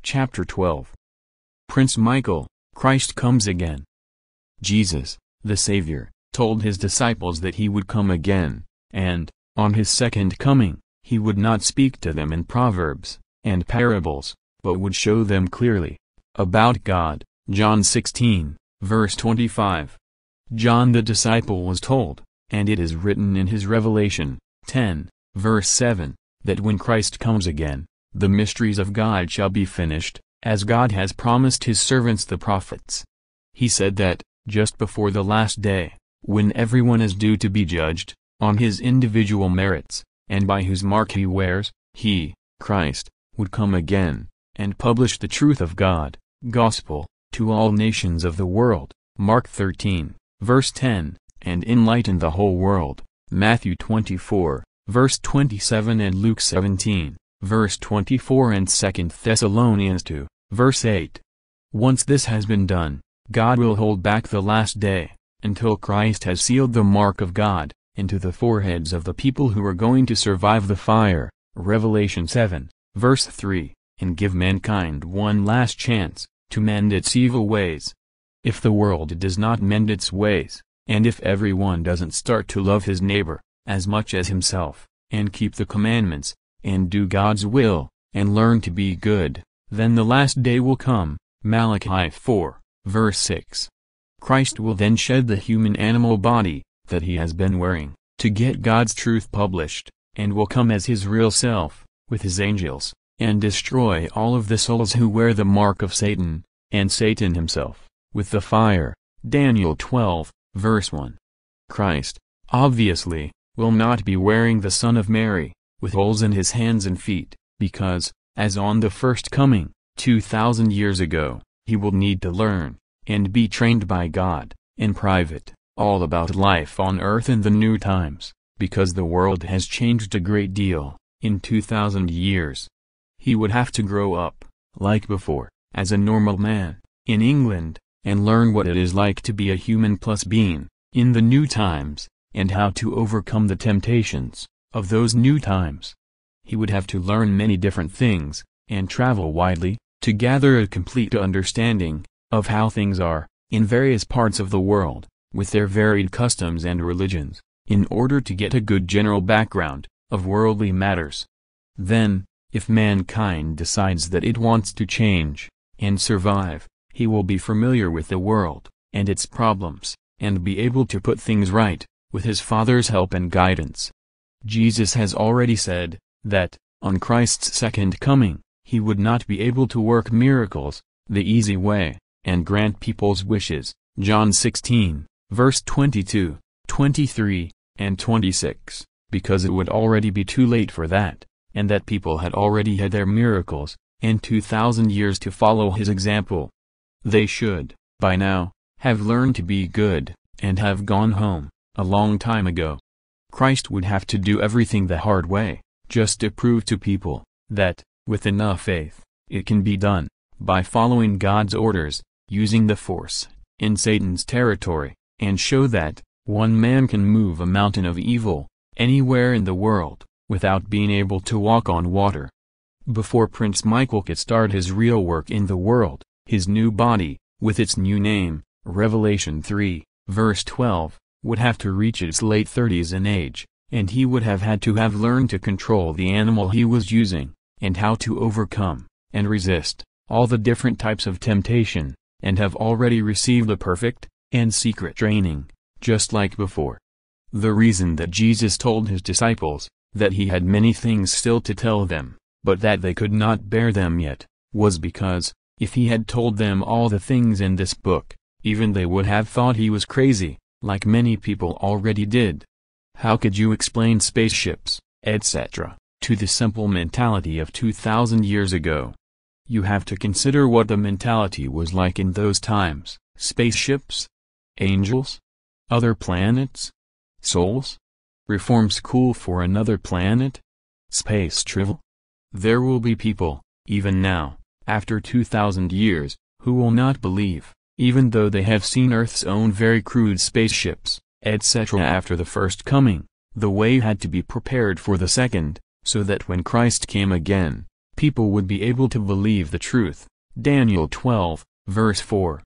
Chapter 12. Prince Michael, Christ comes again. Jesus, the Savior, told his disciples that he would come again, and, on his second coming, he would not speak to them in proverbs and parables, but would show them clearly about God. John 16, verse 25. John the disciple was told, and it is written in his Revelation 10, verse 7, that when Christ comes again, the mysteries of God shall be finished, as God has promised his servants the prophets. He said that, just before the last day, when everyone is due to be judged, on his individual merits, and by whose mark he wears, he, Christ, would come again, and publish the truth of God, gospel, to all nations of the world, Mark 13, verse 10, and enlighten the whole world, Matthew 24, verse 27 and Luke 17, verse 24 and 2 Thessalonians 2, verse 8. Once this has been done, God will hold back the last day, until Christ has sealed the mark of God into the foreheads of the people who are going to survive the fire, Revelation 7, verse 3, and give mankind one last chance to mend its evil ways. If the world does not mend its ways, and if everyone doesn't start to love his neighbor as much as himself, and keep the commandments, and do God's will, and learn to be good, then the last day will come, Malachi 4, verse 6. Christ will then shed the human animal body that he has been wearing, to get God's truth published, and will come as his real self, with his angels, and destroy all of the souls who wear the mark of Satan, and Satan himself, with the fire, Daniel 12, verse 1. Christ, obviously, will not be wearing the Son of Mary, with holes in his hands and feet, because, as on the first coming, 2,000 years ago, he will need to learn, and be trained by God, in private, all about life on earth in the new times, because the world has changed a great deal, in 2,000 years. He would have to grow up, like before, as a normal man, in England, and learn what it is like to be a human plus being, in the new times, and how to overcome the temptations of those new times. He would have to learn many different things, and travel widely, to gather a complete understanding of how things are, in various parts of the world, with their varied customs and religions, in order to get a good general background of worldly matters. Then, if mankind decides that it wants to change and survive, he will be familiar with the world and its problems, and be able to put things right, with his Father's help and guidance. Jesus has already said that, on Christ's second coming, he would not be able to work miracles the easy way, and grant people's wishes, John 16, verse 22, 23, and 26, because it would already be too late for that, and that people had already had their miracles, and 2,000 years to follow his example. They should, by now, have learned to be good, and have gone home, a long time ago. Christ would have to do everything the hard way, just to prove to people that, with enough faith, it can be done, by following God's orders, using the force, in Satan's territory, and show that, one man can move a mountain of evil, anywhere in the world, without being able to walk on water. Before Prince Michael could start his real work in the world, his new body, with its new name, Revelation 3, verse 12, would have to reach its late 30s in age, and he would have had to have learned to control the animal he was using, and how to overcome, and resist, all the different types of temptation, and have already received a perfect, and secret training, just like before. The reason that Jesus told his disciples, that he had many things still to tell them, but that they could not bear them yet, was because, if he had told them all the things in this book, even they would have thought he was crazy, like many people already did. How could you explain spaceships, etc., to the simple mentality of 2,000 years ago? You have to consider what the mentality was like in those times. Spaceships? Angels? Other planets? Souls? Reform school for another planet? Space travel? There will be people, even now, after 2,000 years, who will not believe, even though they have seen Earth's own very crude spaceships, etc. After the first coming, the way had to be prepared for the second, so that when Christ came again, people would be able to believe the truth. Daniel 12, verse 4.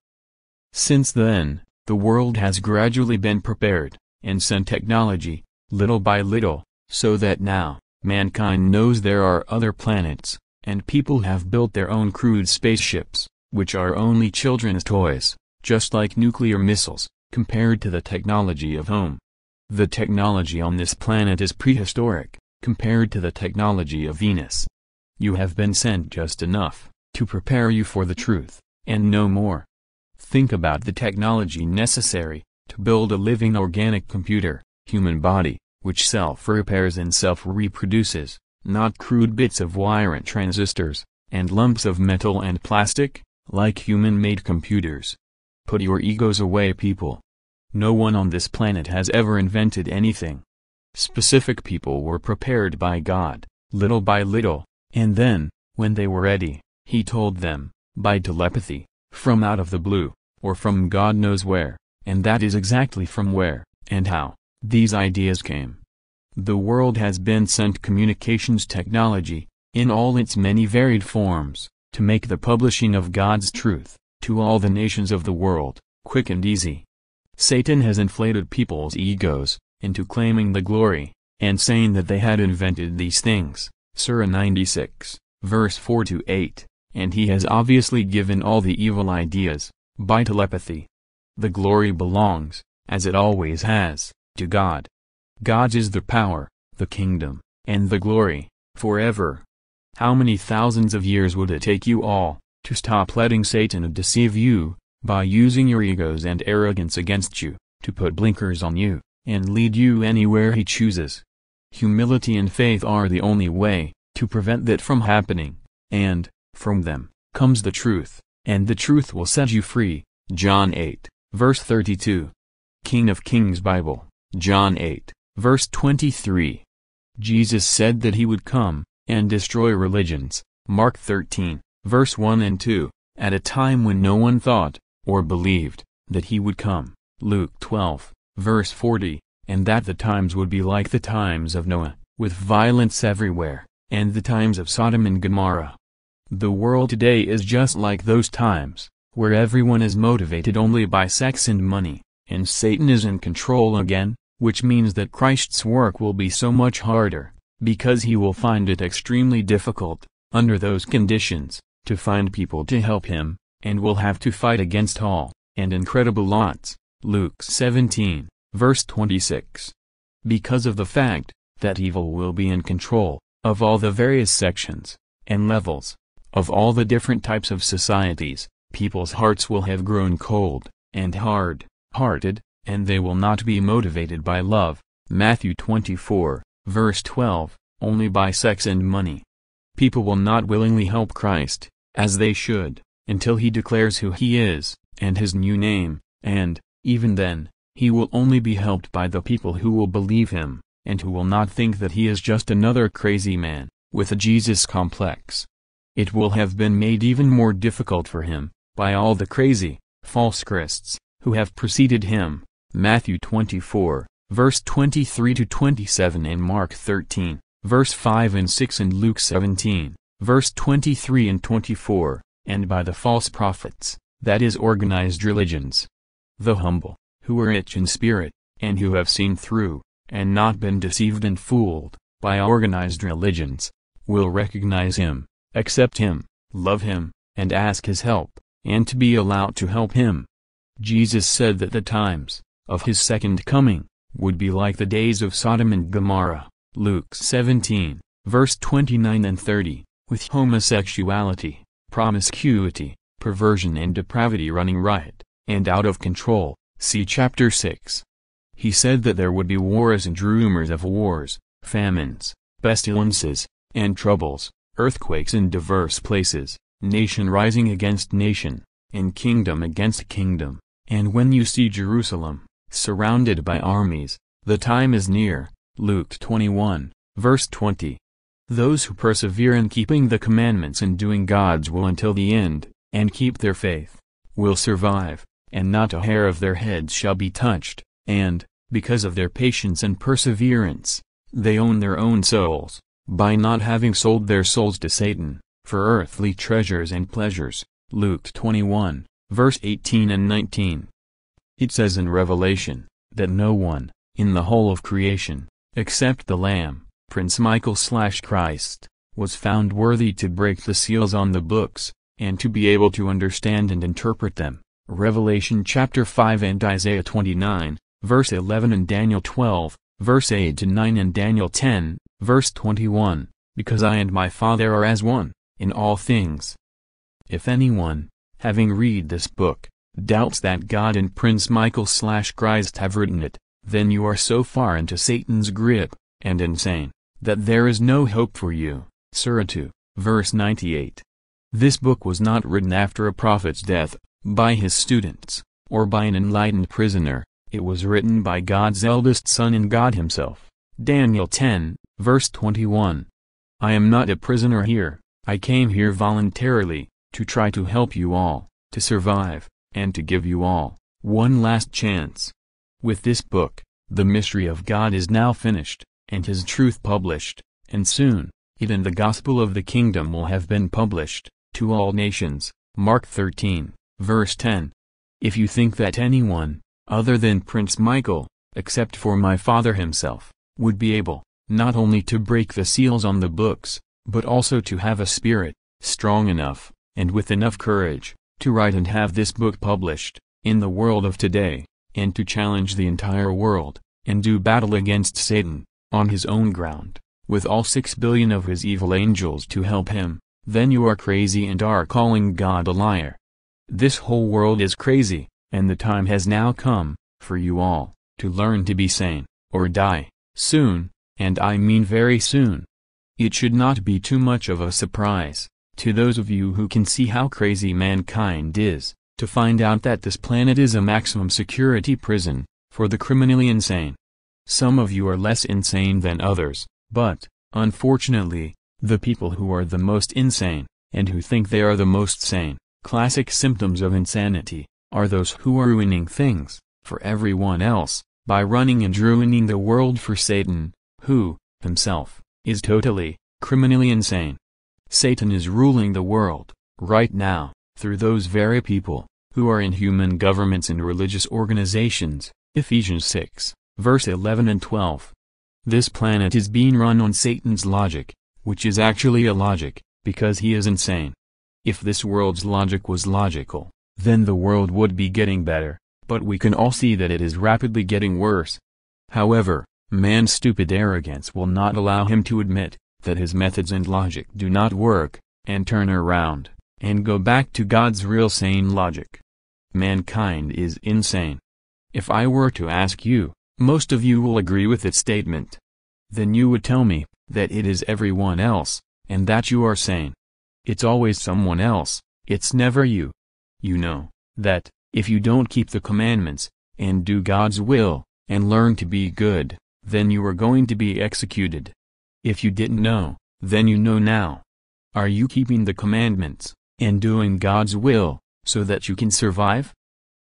Since then, the world has gradually been prepared, and sent technology, little by little, so that now, mankind knows there are other planets, and people have built their own crude spaceships, which are only children's toys, just like nuclear missiles, compared to the technology of home. The technology on this planet is prehistoric, compared to the technology of Venus. You have been sent just enough to prepare you for the truth, and no more. Think about the technology necessary to build a living organic computer, human body, which self-repairs and self-reproduces, not crude bits of wire and transistors, and lumps of metal and plastic, like human-made computers. Put your egos away, people. No one on this planet has ever invented anything. Specific people were prepared by God, little by little, and then, when they were ready, He told them, by telepathy, from out of the blue, or from God knows where, and that is exactly from where, and how, these ideas came. The world has been sent communications technology, in all its many varied forms, to make the publishing of God's truth, to all the nations of the world, quick and easy. Satan has inflated people's egos, into claiming the glory, and saying that they had invented these things, Surah 96, verse 4-8, and he has obviously given all the evil ideas, by telepathy. The glory belongs, as it always has, to God. God's is the power, the kingdom, and the glory, forever. How many thousands of years would it take you all, to stop letting Satan deceive you, by using your egos and arrogance against you, to put blinkers on you, and lead you anywhere he chooses? Humility and faith are the only way, to prevent that from happening, and, from them, comes the truth, and the truth will set you free. John 8, verse 32. King of Kings Bible, John 8, verse 23. Jesus said that he would come, and destroy religions, Mark 13, verse 1 and 2, at a time when no one thought, or believed, that he would come, Luke 12, verse 40, and that the times would be like the times of Noah, with violence everywhere, and the times of Sodom and Gomorrah. The world today is just like those times, where everyone is motivated only by sex and money, and Satan is in control again, which means that Christ's work will be so much harder, because he will find it extremely difficult, under those conditions, to find people to help him, and will have to fight against all, and incredible odds, Luke 17, verse 26. Because of the fact, that evil will be in control, of all the various sections, and levels, of all the different types of societies, people's hearts will have grown cold, and hard-hearted, and they will not be motivated by love, Matthew 24, verse 12, only by sex and money. People will not willingly help Christ, as they should, until he declares who he is, and his new name, and, even then, he will only be helped by the people who will believe him, and who will not think that he is just another crazy man, with a Jesus complex. It will have been made even more difficult for him, by all the crazy, false Christs, who have preceded him, Matthew 24, verse 23-27 and Mark 13, verse 5 and 6 and Luke 17, verse 23 and 24, and by the false prophets, that is organized religions. The humble, who are rich in spirit, and who have seen through, and not been deceived and fooled, by organized religions, will recognize him, accept him, love him, and ask his help, and to be allowed to help him. Jesus said that the times, of his second coming, would be like the days of Sodom and Gomorrah, Luke 17, verse 29 and 30, with homosexuality, promiscuity, perversion and depravity running riot, and out of control, see chapter 6. He said that there would be wars and rumors of wars, famines, pestilences, and troubles, earthquakes in diverse places, nation rising against nation, and kingdom against kingdom, and when you see Jerusalem, surrounded by armies, the time is near, Luke 21, verse 20. Those who persevere in keeping the commandments and doing God's will until the end, and keep their faith, will survive, and not a hair of their heads shall be touched, and, because of their patience and perseverance, they own their own souls, by not having sold their souls to Satan, for earthly treasures and pleasures. Luke 21, verse 18 and 19. It says in Revelation, that no one, in the whole of creation, except the Lamb, Prince Michael/Christ, was found worthy to break the seals on the books, and to be able to understand and interpret them. Revelation chapter 5 and Isaiah 29, verse 11 and Daniel 12, verse 8 to 9 and Daniel 10, verse 21, because I and my Father are as one, in all things. If anyone, having read this book, doubts that God and Prince Michael/Christ have written it, then you are so far into Satan's grip, and insane, that there is no hope for you. Surah 2, verse 98. This book was not written after a prophet's death, by his students, or by an enlightened prisoner. It was written by God's eldest son and God himself. Daniel 10, verse 21. I am not a prisoner here, I came here voluntarily, to try to help you all, to survive, and to give you all one last chance. With this book, the mystery of God is now finished, and his truth published, and soon, even the gospel of the kingdom will have been published, to all nations. Mark 13, verse 10. If you think that anyone, other than Prince Michael, except for my Father himself, would be able, not only to break the seals on the books, but also to have a spirit, strong enough, and with enough courage, to write and have this book published, in the world of today, and to challenge the entire world, and do battle against Satan, on his own ground, with all 6 billion of his evil angels to help him, then you are crazy and are calling God a liar. This whole world is crazy, and the time has now come, for you all, to learn to be sane, or die, soon, and I mean very soon. It should not be too much of a surprise, to those of you who can see how crazy mankind is, to find out that this planet is a maximum security prison, for the criminally insane. Some of you are less insane than others, but, unfortunately, the people who are the most insane, and who think they are the most sane, classic symptoms of insanity, are those who are ruining things, for everyone else, by running and ruining the world for Satan, who, himself, is totally, criminally insane. Satan is ruling the world, right now, through those very people, who are in human governments and religious organizations. Ephesians 6, verse 11 and 12. This planet is being run on Satan's logic, which is actually illogic, because he is insane. If this world's logic was logical, then the world would be getting better, but we can all see that it is rapidly getting worse. However, man's stupid arrogance will not allow him to admit that his methods and logic do not work, and turn around, and go back to God's real sane logic. Mankind is insane. If I were to ask you, most of you will agree with its statement. Then you would tell me that it is everyone else, and that you are sane. It's always someone else, it's never you. You know that, if you don't keep the commandments, and do God's will, and learn to be good, then you are going to be executed. If you didn't know, then you know now. Are you keeping the commandments, and doing God's will, so that you can survive?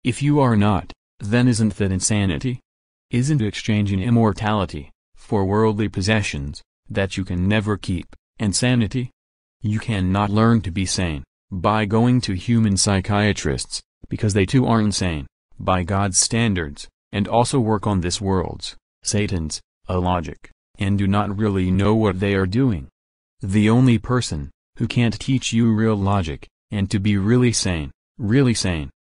If you are not, then isn't that insanity? Isn't exchanging immortality, for worldly possessions, that you can never keep, insanity? You cannot learn to be sane, by going to human psychiatrists, because they too are insane, by God's standards, and also work on this world's, Satan's, illogic, and do not really know what they are doing. The only person, who can't teach you real logic, and to be really sane,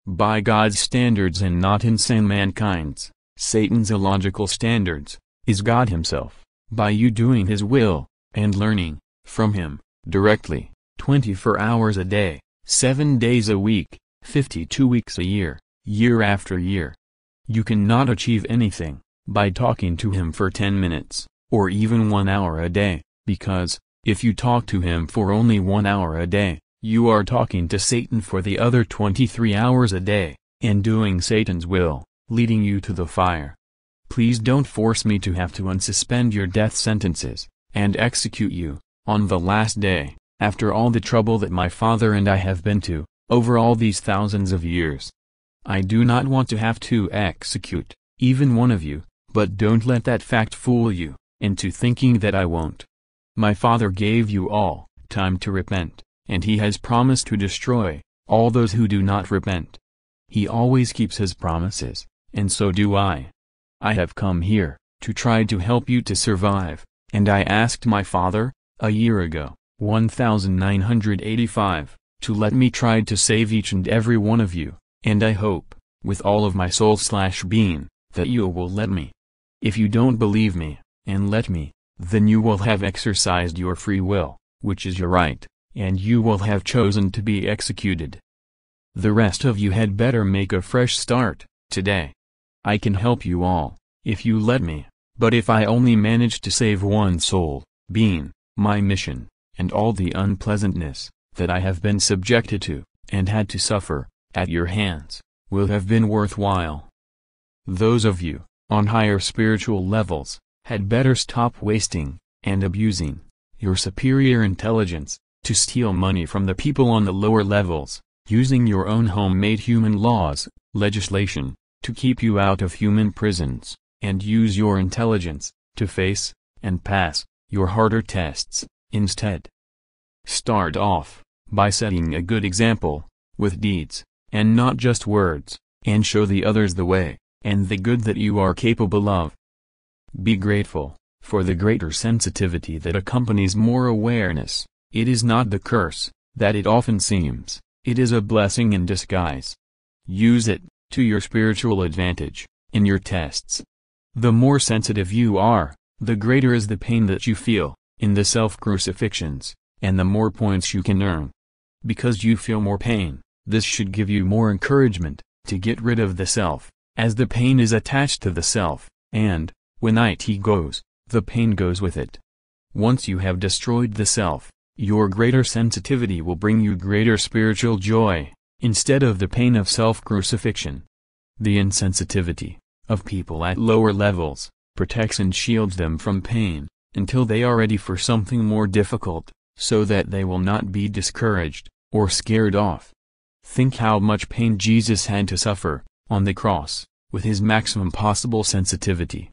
by God's standards and not insane mankind's, Satan's illogical standards, is God himself, by you doing his will, and learning, from him, directly, 24 hours a day, 7 days a week, 52 weeks a year, year after year. You cannot achieve anything, by talking to him for 10 minutes, or even 1 hour a day, because, if you talk to him for only 1 hour a day, you are talking to Satan for the other 23 hours a day, and doing Satan's will, leading you to the fire. Please don't force me to have to unsuspend your death sentences, and execute you, on the last day, after all the trouble that my father and I have been to, over all these thousands of years. I do not want to have to execute, even one of you, but don't let that fact fool you, into thinking that I won't. My Father gave you all time to repent, and he has promised to destroy all those who do not repent. He always keeps his promises, and so do I. I have come here to try to help you to survive, and I asked my Father, a year ago, 1985, to let me try to save each and every one of you, and I hope, with all of my soul/being, that you will let me. If you don't believe me, and let me, then you will have exercised your free will, which is your right, and you will have chosen to be executed. The rest of you had better make a fresh start, today. I can help you all, if you let me, but if I only manage to save one soul, being, my mission, and all the unpleasantness that I have been subjected to, and had to suffer, at your hands, will have been worthwhile. Those of you, on higher spiritual levels, had better stop wasting, and abusing, your superior intelligence, to steal money from the people on the lower levels, using your own homemade human laws, legislation, to keep you out of human prisons, and use your intelligence, to face, and pass, your harder tests, instead. Start off, by setting a good example, with deeds, and not just words, and show the others the way, and the good that you are capable of. Be grateful, for the greater sensitivity that accompanies more awareness. It is not the curse, that it often seems, it is a blessing in disguise. Use it, to your spiritual advantage, in your tests. The more sensitive you are, the greater is the pain that you feel, in the self-crucifixions, and the more points you can earn. Because you feel more pain, this should give you more encouragement, to get rid of the self, as the pain is attached to the self, and, when it goes, the pain goes with it. Once you have destroyed the self, your greater sensitivity will bring you greater spiritual joy, instead of the pain of self-crucifixion. The insensitivity of people at lower levels protects and shields them from pain, until they are ready for something more difficult, so that they will not be discouraged, or scared off. Think how much pain Jesus had to suffer, on the cross, with his maximum possible sensitivity.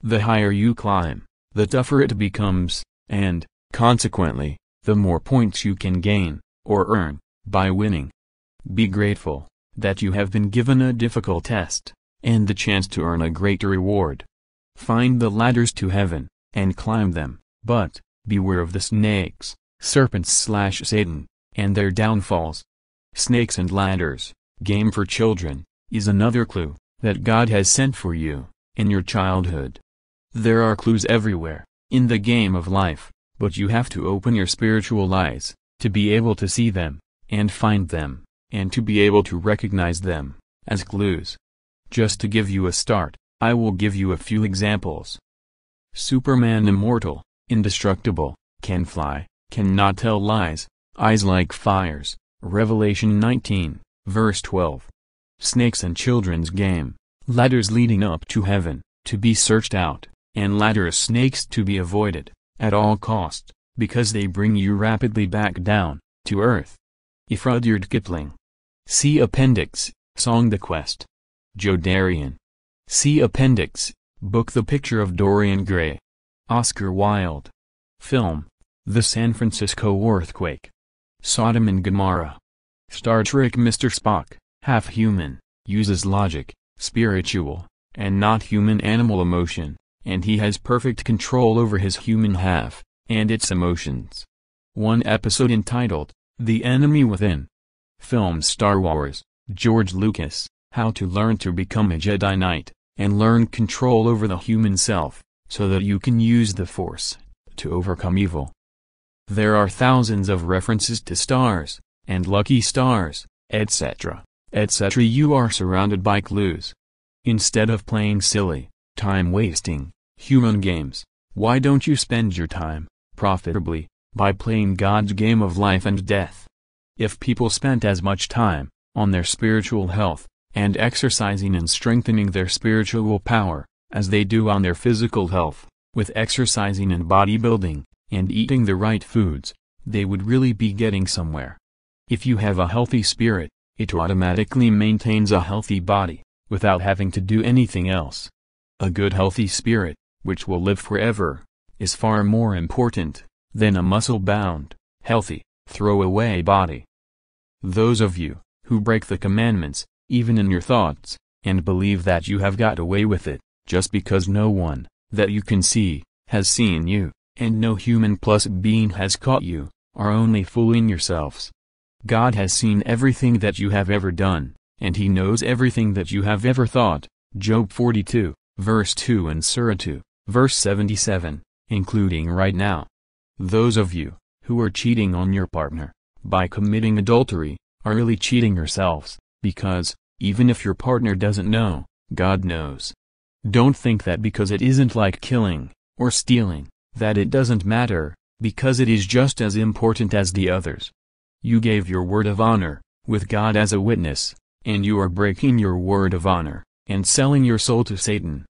The higher you climb, the tougher it becomes, and, consequently, the more points you can gain, or earn, by winning. Be grateful, that you have been given a difficult test, and the chance to earn a greater reward. Find the ladders to heaven, and climb them, but, beware of the snakes, serpents/Satan, and their downfalls. Snakes and ladders, game for children, is another clue, that God has sent for you, in your childhood. There are clues everywhere, in the game of life, but you have to open your spiritual eyes, to be able to see them, and find them, and to be able to recognize them, as clues. Just to give you a start, I will give you a few examples. Superman immortal, indestructible, can fly, cannot tell lies, eyes like fires, Revelation 19, verse 12. Snakes and children's game, ladders leading up to heaven, to be searched out, and ladders snakes to be avoided, at all cost, because they bring you rapidly back down, to earth. Rudyard Kipling. See Appendix, Song The Quest. Joe Darian. See Appendix, Book The Picture of Dorian Gray. Oscar Wilde. Film, The San Francisco Earthquake. Sodom and Gomorrah. Star Trek. Mr. Spock, half human, uses logic, spiritual, and not human animal emotion, and he has perfect control over his human half, and its emotions. One episode entitled, The Enemy Within. Film. Star Wars, George Lucas, How to Learn to Become a Jedi Knight, and learn control over the human self, so that you can use the Force, to overcome evil. There are thousands of references to stars, and lucky stars, etc., etc. You are surrounded by clues. Instead of playing silly, time-wasting, human games, why don't you spend your time, profitably, by playing God's game of life and death? If people spent as much time, on their spiritual health, and exercising and strengthening their spiritual power, as they do on their physical health, with exercising and bodybuilding, and eating the right foods, they would really be getting somewhere. If you have a healthy spirit, it automatically maintains a healthy body, without having to do anything else. A good healthy spirit, which will live forever, is far more important, than a muscle-bound, healthy, throwaway body. Those of you who break the commandments, even in your thoughts, and believe that you have got away with it, just because no one, that you can see, has seen you, and no human plus being has caught you, are only fooling yourselves. God has seen everything that you have ever done, and He knows everything that you have ever thought. Job 42, verse 2 and Surah 2, verse 77, including right now. Those of you who are cheating on your partner by committing adultery are really cheating yourselves, because, even if your partner doesn't know, God knows. Don't think that because it isn't like killing or stealing, that it doesn't matter, because it is just as important as the others. You gave your word of honor, with God as a witness, and you are breaking your word of honor, and selling your soul to Satan.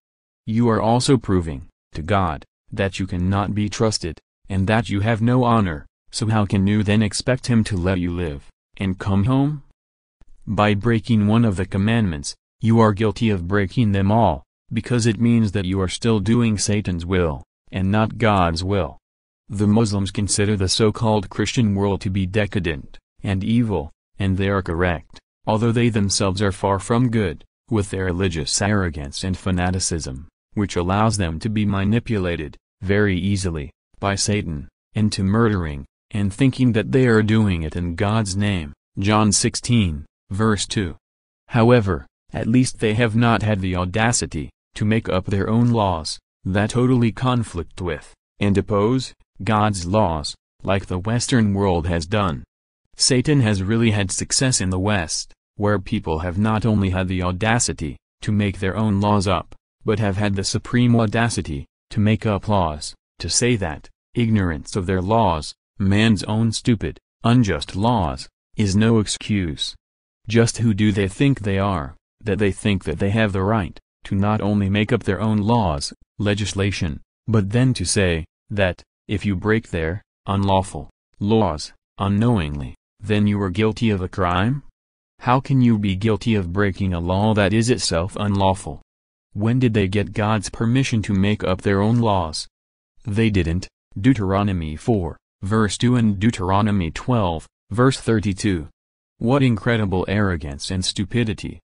You are also proving, to God, that you cannot be trusted, and that you have no honor, so how can you then expect Him to let you live, and come home? By breaking one of the commandments, you are guilty of breaking them all, because it means that you are still doing Satan's will, and not God's will. The Muslims consider the so-called Christian world to be decadent and evil, and they are correct, although they themselves are far from good, with their religious arrogance and fanaticism, which allows them to be manipulated, very easily, by Satan, into murdering, and thinking that they are doing it in God's name. John 16, verse 2. However, at least they have not had the audacity to make up their own laws that totally conflict with, and oppose, God's laws, like the Western world has done. Satan has really had success in the West, where people have not only had the audacity to make their own laws up, but have had the supreme audacity to make up laws, to say that ignorance of their laws, man's own stupid, unjust laws, is no excuse. Just who do they think they are, that they think that they have the right to not only make up their own laws, legislation, but then to say that, if you break their unlawful laws unknowingly, then you are guilty of a crime? How can you be guilty of breaking a law that is itself unlawful? When did they get God's permission to make up their own laws? They didn't. Deuteronomy 4, verse 2 and Deuteronomy 12, verse 32. What incredible arrogance and stupidity!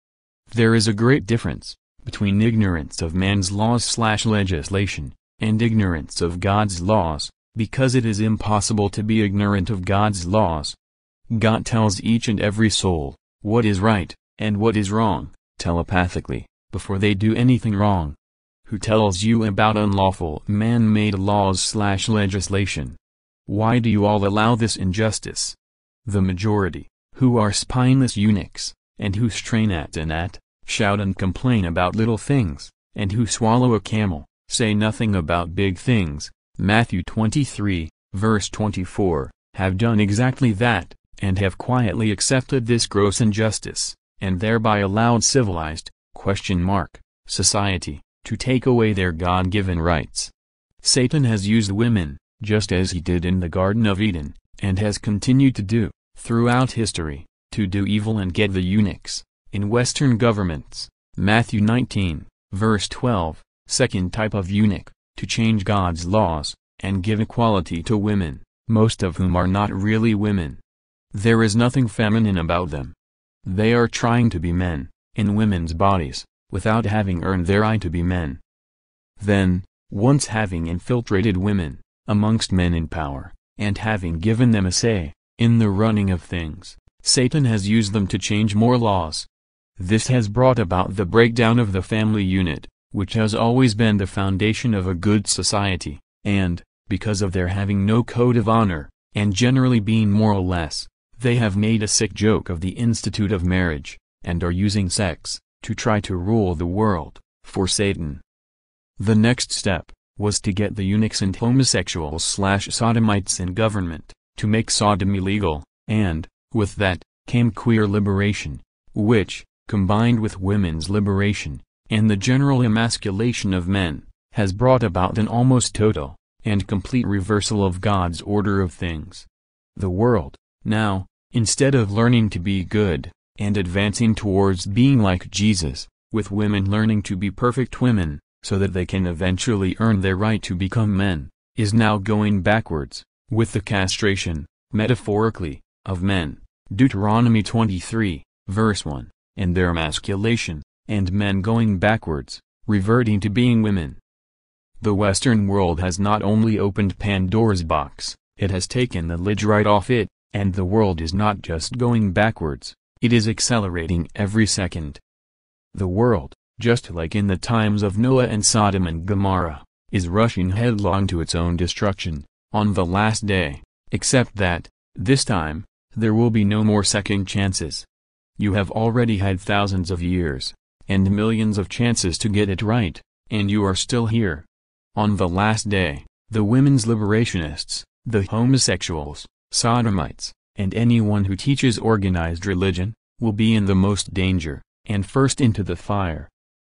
There is a great difference between ignorance of man's laws/legislation, and ignorance of God's laws, because it is impossible to be ignorant of God's laws. God tells each and every soul what is right, and what is wrong, telepathically, before they do anything wrong. Who tells you about unlawful man-made laws/legislation? Why do you all allow this injustice? The majority, who are spineless eunuchs, and who strain at and shout and complain about little things, and who swallow a camel, say nothing about big things, Matthew 23, verse 24, have done exactly that, and have quietly accepted this gross injustice, and thereby allowed civilized, society, to take away their God-given rights. Satan has used women, just as he did in the Garden of Eden, and has continued to do, throughout history, to do evil and get the eunuchs, in Western governments, Matthew 19, verse 12, second type of eunuch, to change God's laws, and give equality to women, most of whom are not really women. There is nothing feminine about them. They are trying to be men, in women's bodies, without having earned their right to be men. Then, once having infiltrated women, amongst men in power, and having given them a say, in the running of things, Satan has used them to change more laws. This has brought about the breakdown of the family unit, which has always been the foundation of a good society, and, because of their having no code of honor, and generally being moralless, they have made a sick joke of the institute of marriage, and are using sex to try to rule the world, for Satan. The next step was to get the eunuchs and homosexuals/sodomites in government, to make sodomy legal, and, with that, came queer liberation, which, combined with women's liberation, and the general emasculation of men, has brought about an almost total and complete reversal of God's order of things. The world, now, instead of learning to be good, and advancing towards being like Jesus, with women learning to be perfect women, so that they can eventually earn their right to become men, is now going backwards, with the castration, metaphorically, of men, Deuteronomy 23, verse 1, and their emasculation, and men going backwards, reverting to being women. The Western world has not only opened Pandora's box, it has taken the lid right off it, and the world is not just going backwards, it is accelerating every second. The world, just like in the times of Noah and Sodom and Gomorrah, is rushing headlong to its own destruction, on the last day, except that, this time, there will be no more second chances. You have already had thousands of years, and millions of chances to get it right, and you are still here. On the last day, the women's liberationists, the homosexuals, sodomites, and anyone who teaches organized religion, will be in the most danger, and first into the fire.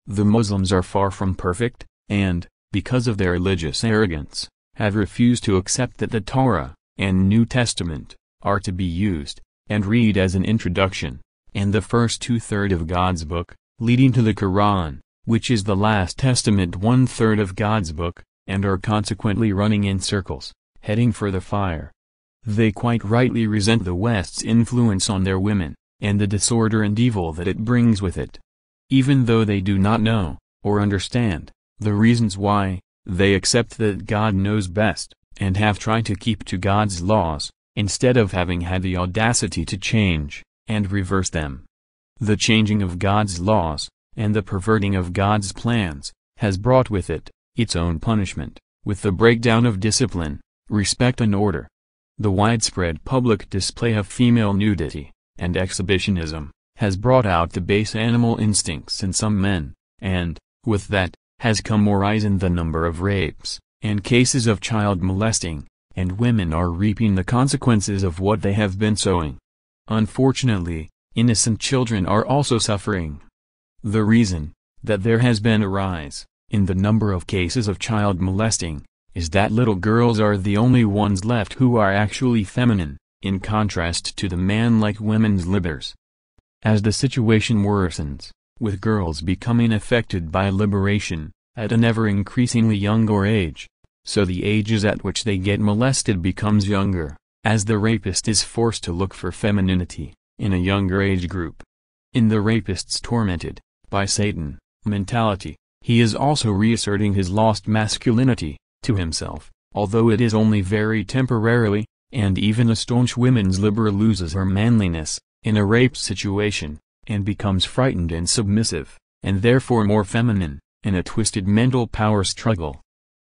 The Muslims are far from perfect, and, because of their religious arrogance, have refused to accept that the Torah, and New Testament, are to be used, and read as an introduction, and the first two-thirds of God's book, leading to the Quran, which is the last testament one-third of God's book, and are consequently running in circles, heading for the fire. They quite rightly resent the West's influence on their women, and the disorder and evil that it brings with it. Even though they do not know, or understand, the reasons why, they accept that God knows best, and have tried to keep to God's laws, instead of having had the audacity to change, and reverse them. The changing of God's laws, and the perverting of God's plans, has brought with it, its own punishment, with the breakdown of discipline, respect and order. The widespread public display of female nudity, and exhibitionism, has brought out the base animal instincts in some men, and, with that, has come more rise in the number of rapes, and cases of child molesting, and women are reaping the consequences of what they have been sowing. Unfortunately, innocent children are also suffering. The reason that there has been a rise in the number of cases of child molesting is that little girls are the only ones left who are actually feminine, in contrast to the man-like women's libers. As the situation worsens, with girls becoming affected by liberation, at an ever-increasingly younger age, so the ages at which they get molested becomes younger, as the rapist is forced to look for femininity, in a younger age group. In the rapist's tormented, by Satan, mentality, he is also reasserting his lost masculinity, to himself, although it is only very temporarily, and even a staunch women's liberal loses her manliness, in a rape situation, and becomes frightened and submissive, and therefore more feminine, in a twisted mental power struggle.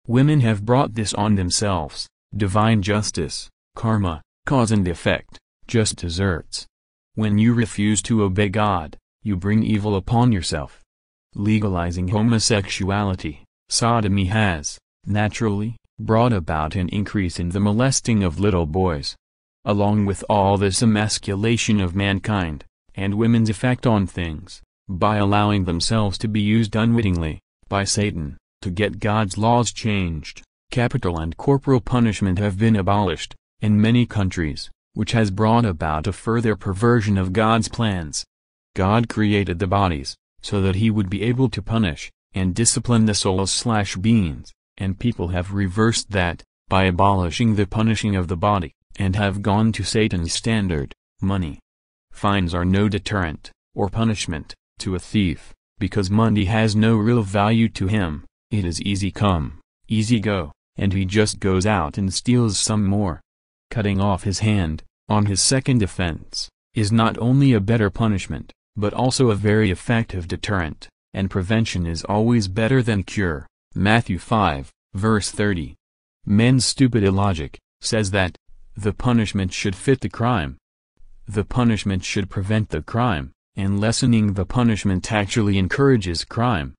Women have brought this on themselves, divine justice, karma, cause and effect, just deserts. When you refuse to obey God, you bring evil upon yourself. Legalizing homosexuality, sodomy has, naturally, brought about an increase in the molesting of little boys. Along with all this emasculation of mankind, and women's effect on things, by allowing themselves to be used unwittingly, by Satan, to get God's laws changed, capital and corporal punishment have been abolished, in many countries, which has brought about a further perversion of God's plans. God created the bodies, so that he would be able to punish, and discipline the souls/beings, and people have reversed that, by abolishing the punishing of the body, and have gone to Satan's standard, money. Fines are no deterrent, or punishment, to a thief, because money has no real value to him. It is easy come, easy go, and he just goes out and steals some more. Cutting off his hand, on his second offense, is not only a better punishment, but also a very effective deterrent, and prevention is always better than cure. Matthew 5, verse 30. Men's stupid illogic, says that, the punishment should fit the crime. The punishment should prevent the crime, and lessening the punishment actually encourages crime.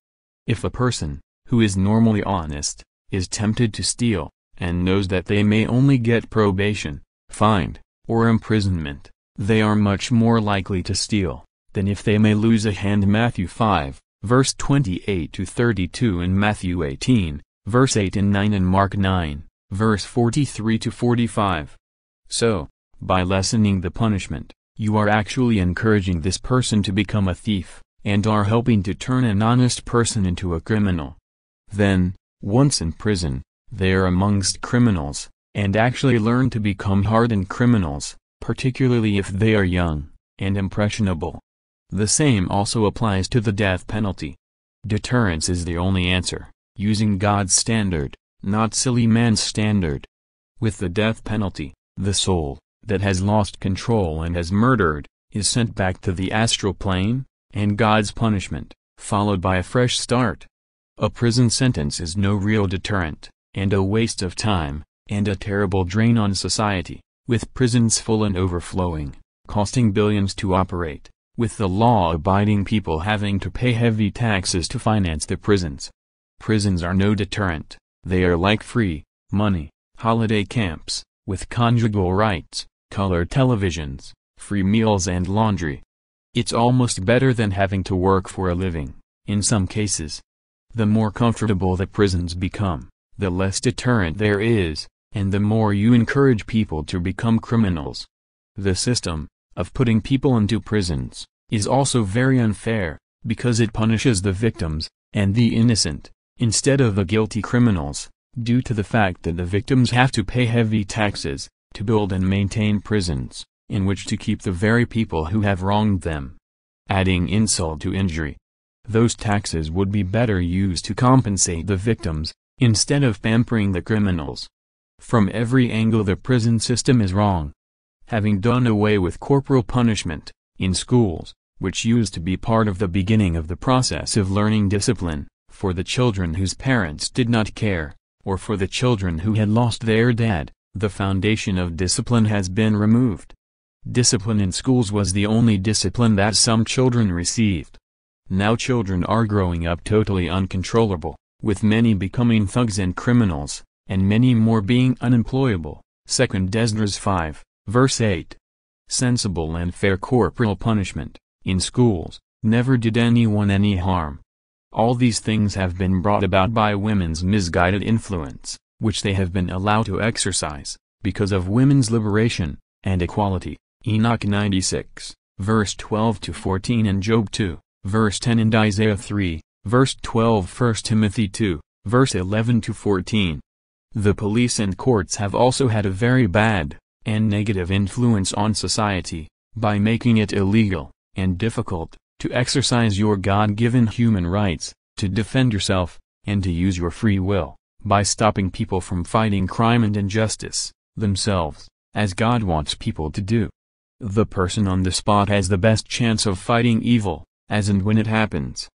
If a person, who is normally honest, is tempted to steal, and knows that they may only get probation, fine, or imprisonment, they are much more likely to steal, than if they may lose a hand. Matthew 5, verse 28-32 and Matthew 18, verse 8 and 9 and Mark 9, verse 43-45. So, by lessening the punishment, you are actually encouraging this person to become a thief, and are helping to turn an honest person into a criminal. Then, once in prison, they are amongst criminals, and actually learn to become hardened criminals, particularly if they are young and impressionable. The same also applies to the death penalty. Deterrence is the only answer, using God's standard, not silly man's standard. With the death penalty, the soul that has lost control and has murdered is sent back to the astral plane, and God's punishment, followed by a fresh start. A prison sentence is no real deterrent, and a waste of time, and a terrible drain on society, with prisons full and overflowing, costing billions to operate, with the law-abiding people having to pay heavy taxes to finance the prisons. Prisons are no deterrent, they are like free money holiday camps, with conjugal rights, color televisions, free meals and laundry. It's almost better than having to work for a living, in some cases. The more comfortable the prisons become, the less deterrent there is, and the more you encourage people to become criminals. The system of putting people into prisons is also very unfair, because it punishes the victims and the innocent, instead of the guilty criminals, due to the fact that the victims have to pay heavy taxes to build and maintain prisons, in which to keep the very people who have wronged them. Adding insult to injury. Those taxes would be better used to compensate the victims, instead of pampering the criminals. From every angle the prison system is wrong. Having done away with corporal punishment in schools, which used to be part of the beginning of the process of learning discipline, for the children whose parents did not care, or for the children who had lost their dad, the foundation of discipline has been removed. Discipline in schools was the only discipline that some children received. Now children are growing up totally uncontrollable, with many becoming thugs and criminals, and many more being unemployable. 2 Esdras 5, verse 8. Sensible and fair corporal punishment, in schools, never did anyone any harm. All these things have been brought about by women's misguided influence, which they have been allowed to exercise, because of women's liberation and equality. Enoch 96, verse 12-14 and Job 2, verse 10 and Isaiah 3, verse 12 1 Timothy 2, verse 11-14. The police and courts have also had a very bad and negative influence on society, by making it illegal and difficult to exercise your God-given human rights, to defend yourself, and to use your free will, by stopping people from fighting crime and injustice themselves, as God wants people to do. The person on the spot has the best chance of fighting evil, as and when it happens.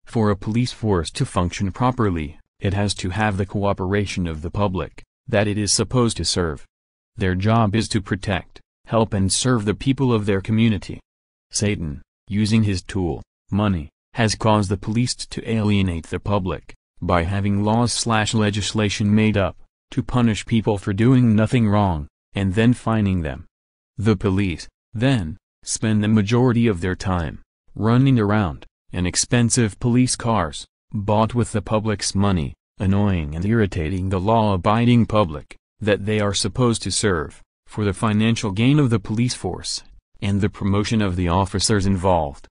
For a police force to function properly, it has to have the cooperation of the public that it is supposed to serve. Their job is to protect, help and serve the people of their community. Satan, using his tool, money, has caused the police to alienate the public, by having laws/legislation made up, to punish people for doing nothing wrong, and then fining them. The police, then, spend the majority of their time running around in expensive police cars, bought with the public's money, annoying and irritating the law-abiding public that they are supposed to serve, for the financial gain of the police force, and the promotion of the officers involved.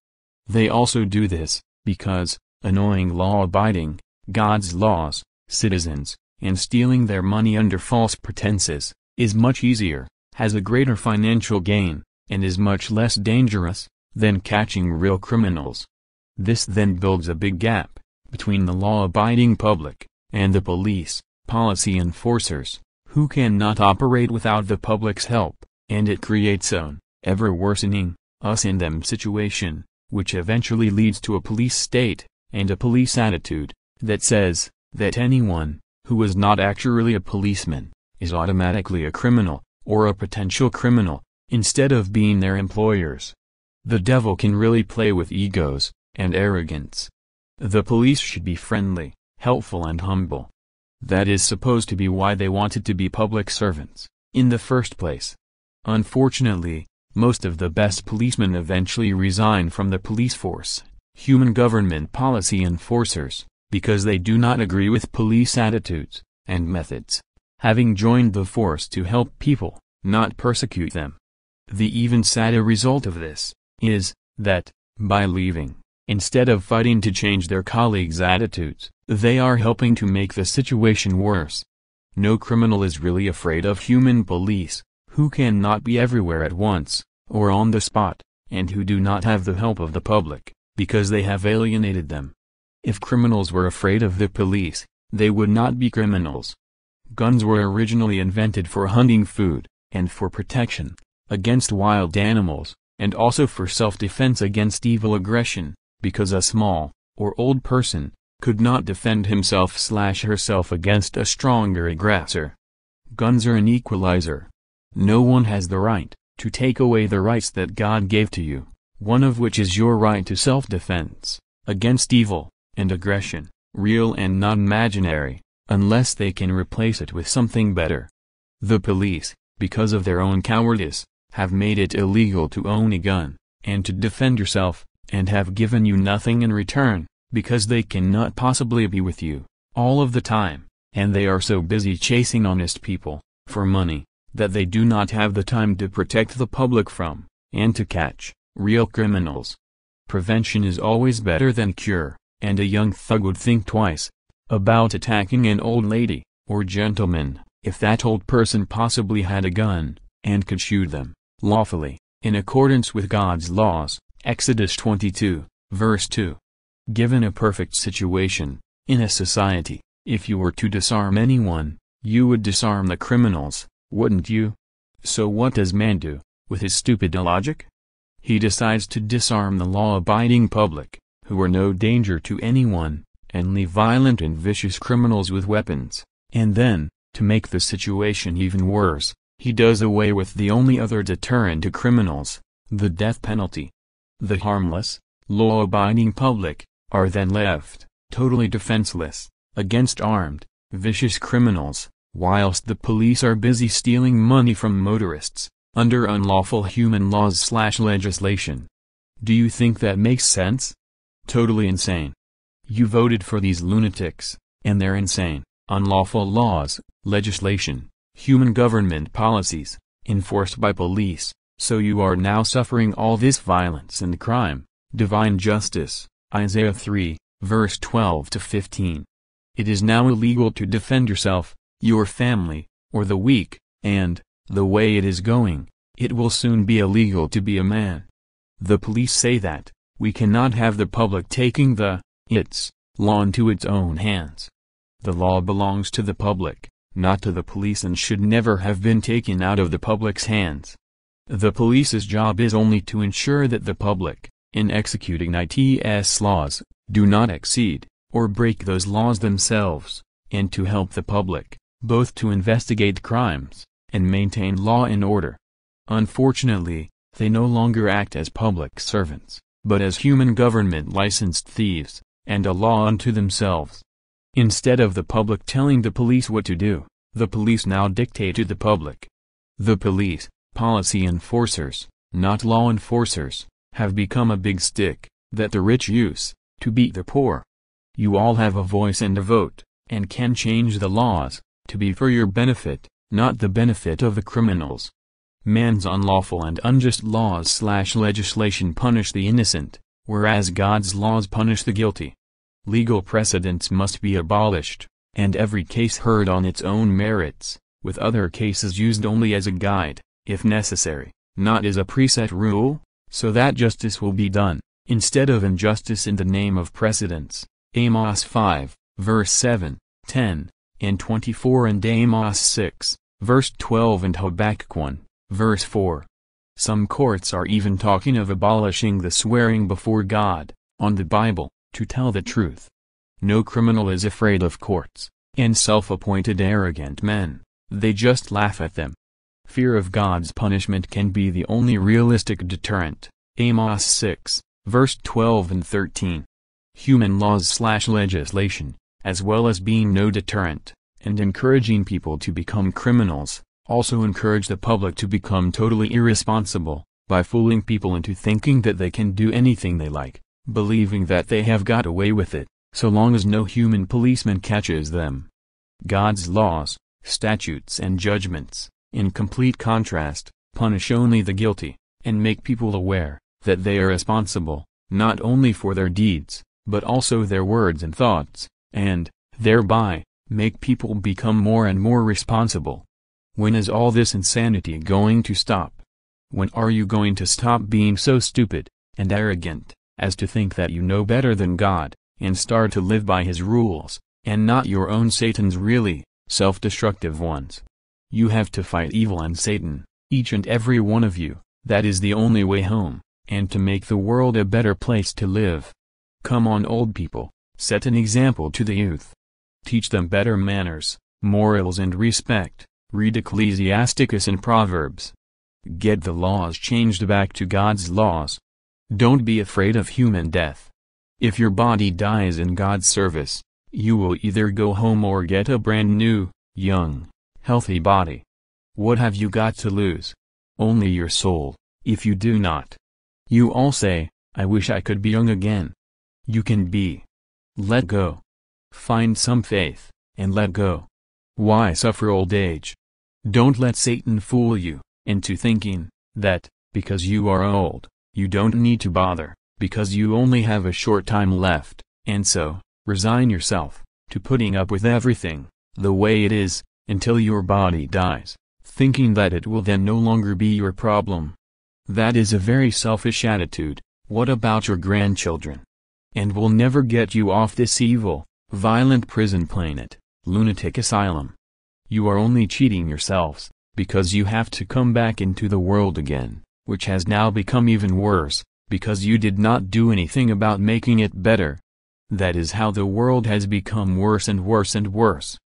They also do this, because, annoying law-abiding, God's laws, citizens, and stealing their money under false pretenses, is much easier, has a greater financial gain, and is much less dangerous, than catching real criminals. This then builds a big gap between the law-abiding public and the policy enforcers, who cannot operate without the public's help, and it creates an ever-worsening us and them situation, which eventually leads to a police state and a police attitude that says that anyone who is not actually a policeman is automatically a criminal or a potential criminal, instead of being their employers. The devil can really play with egos and arrogance. The police should be friendly, helpful and humble. That is supposed to be why they wanted to be public servants, in the first place. Unfortunately, most of the best policemen eventually resign from the police force, human government policy enforcers, because they do not agree with police attitudes and methods, having joined the force to help people, not persecute them. The even sadder result of this is that, by leaving, instead of fighting to change their colleagues' attitudes, they are helping to make the situation worse. No criminal is really afraid of human police, who cannot be everywhere at once, or on the spot, and who do not have the help of the public, because they have alienated them. If criminals were afraid of the police, they would not be criminals. Guns were originally invented for hunting food, and for protection against wild animals, and also for self-defense against evil aggression, because a small, or old person, could not defend himself/herself against a stronger aggressor. Guns are an equalizer. No one has the right to take away the rights that God gave to you, one of which is your right to self-defense against evil and aggression, real and not imaginary, unless they can replace it with something better. The police, because of their own cowardice, have made it illegal to own a gun, and to defend yourself, and have given you nothing in return, because they cannot possibly be with you all of the time, and they are so busy chasing honest people for money, that they do not have the time to protect the public from, and to catch, real criminals. Prevention is always better than cure, and a young thug would think twice about attacking an old lady, or gentleman, if that old person possibly had a gun, and could shoot them, lawfully, in accordance with God's laws. Exodus 22, verse 2. Given a perfect situation, in a society, if you were to disarm anyone, you would disarm the criminals, wouldn't you? So what does man do, with his stupid illogic? He decides to disarm the law-abiding public, who are no danger to anyone, and leave violent and vicious criminals with weapons, and then, to make the situation even worse, he does away with the only other deterrent to criminals, the death penalty. The harmless, law-abiding public are then left, totally defenseless, against armed, vicious criminals, whilst the police are busy stealing money from motorists, under unlawful human laws/legislation. Do you think that makes sense? Totally insane. You voted for these lunatics, and their insane, unlawful laws, legislation, human government policies, enforced by police, so you are now suffering all this violence and crime. Divine justice, Isaiah 3, verse 12-15. It is now illegal to defend yourself, your family, or the weak, and, the way it is going, it will soon be illegal to be a man. The police say that, we cannot have the public taking its law into its own hands. The law belongs to the public, not to the police, and should never have been taken out of the public's hands. The police's job is only to ensure that the public, in executing its laws, do not exceed, or break those laws themselves, and to help the public, both to investigate crimes, and maintain law and order. Unfortunately, they no longer act as public servants, but as human government licensed thieves, and a law unto themselves. Instead of the public telling the police what to do, the police now dictate to the public. The police, policy enforcers, not law enforcers, have become a big stick, that the rich use, to beat the poor. You all have a voice and a vote, and can change the laws, to be for your benefit, not the benefit of the criminals. Man's unlawful and unjust laws/legislation punish the innocent, whereas God's laws punish the guilty. Legal precedents must be abolished, and every case heard on its own merits, with other cases used only as a guide, if necessary, not as a preset rule, so that justice will be done, instead of injustice in the name of precedents. Amos 5, verse 7, 10, and 24, and Amos 6, verse 12, and Habakkuk 1, verse 4. Some courts are even talking of abolishing the swearing before God, on the Bible, to tell the truth. No criminal is afraid of courts, and self-appointed arrogant men, they just laugh at them. Fear of God's punishment can be the only realistic deterrent. Amos 6, verse 12 and 13. Human laws/legislation, as well as being no deterrent, and encouraging people to become criminals, also encourage the public to become totally irresponsible, by fooling people into thinking that they can do anything they like, believing that they have got away with it, so long as no human policeman catches them. God's laws, statutes and judgments, in complete contrast, punish only the guilty, and make people aware that they are responsible, not only for their deeds, but also their words and thoughts, and, thereby, Make people become more and more responsible. When is all this insanity going to stop? When are you going to stop being so stupid and arrogant as to think that you know better than God, and start to live by His rules, and not your own Satan's really self-destructive ones? You have to fight evil and Satan, each and every one of you. That is the only way home, and to make the world a better place to live. Come on, old people, set an example to the youth. Teach them better manners, morals and respect. Read Ecclesiasticus and Proverbs. Get the laws changed back to God's laws. Don't be afraid of human death. If your body dies in God's service, you will either go home or get a brand new, young, healthy body. What have you got to lose? Only your soul, if you do not. You all say, I wish I could be young again. You can be. Let go. Find some faith, and let go. Why suffer old age? Don't let Satan fool you into thinking that, because you are old, you don't need to bother, because you only have a short time left, and so, resign yourself to putting up with everything the way it is, until your body dies, thinking that it will then no longer be your problem. That is a very selfish attitude. What about your grandchildren? And will never get you off this evil, violent prison planet, lunatic asylum. You are only cheating yourselves, because you have to come back into the world again, which has now become even worse, because you did not do anything about making it better. That is how the world has become worse and worse and worse.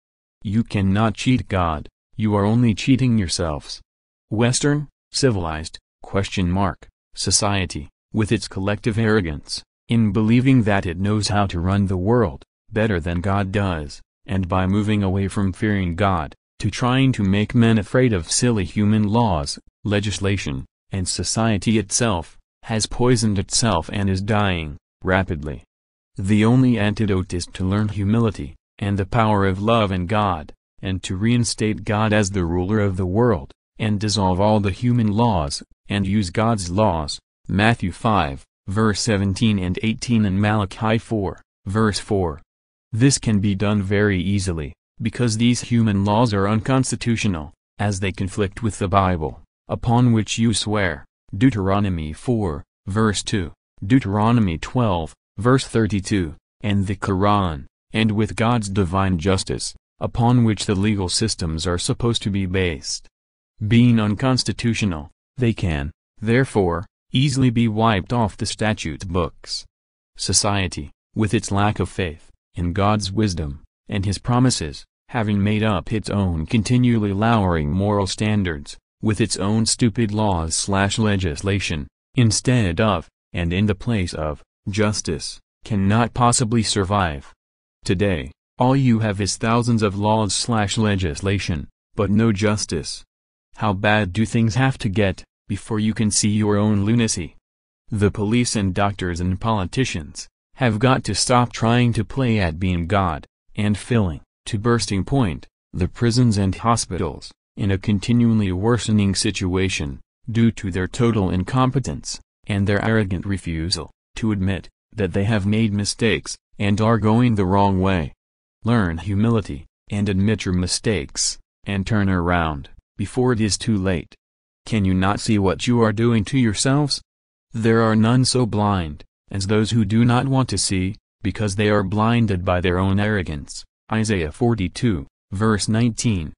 You cannot cheat God, you are only cheating yourselves. Western, civilized, society, with its collective arrogance, in believing that it knows how to run the world better than God does, and by moving away from fearing God, to trying to make men afraid of silly human laws, legislation, and society itself, has poisoned itself and is dying, rapidly. The only antidote is to learn humility, and the power of love in God, and to reinstate God as the ruler of the world, and dissolve all the human laws, and use God's laws, Matthew 5, verse 17 and 18 and Malachi 4, verse 4. This can be done very easily, because these human laws are unconstitutional, as they conflict with the Bible, upon which you swear, Deuteronomy 4, verse 2, Deuteronomy 12, verse 32, and the Quran, and with God's divine justice, upon which the legal systems are supposed to be based. Being unconstitutional, they can, therefore, easily be wiped off the statute books. Society, with its lack of faith in God's wisdom, and His promises, having made up its own continually lowering moral standards, with its own stupid laws/legislation, instead of, and in the place of, justice, cannot possibly survive. Today, all you have is thousands of laws/legislation, but no justice. How bad do things have to get, before you can see your own lunacy? The police and doctors and politicians have got to stop trying to play at being God, and filling, to bursting point, the prisons and hospitals, in a continually worsening situation, due to their total incompetence, and their arrogant refusal to admit that they have made mistakes, and are going the wrong way. Learn humility, and admit your mistakes, and turn around, before it is too late. Can you not see what you are doing to yourselves? There are none so blind as those who do not want to see, because they are blinded by their own arrogance. Isaiah 42, verse 19.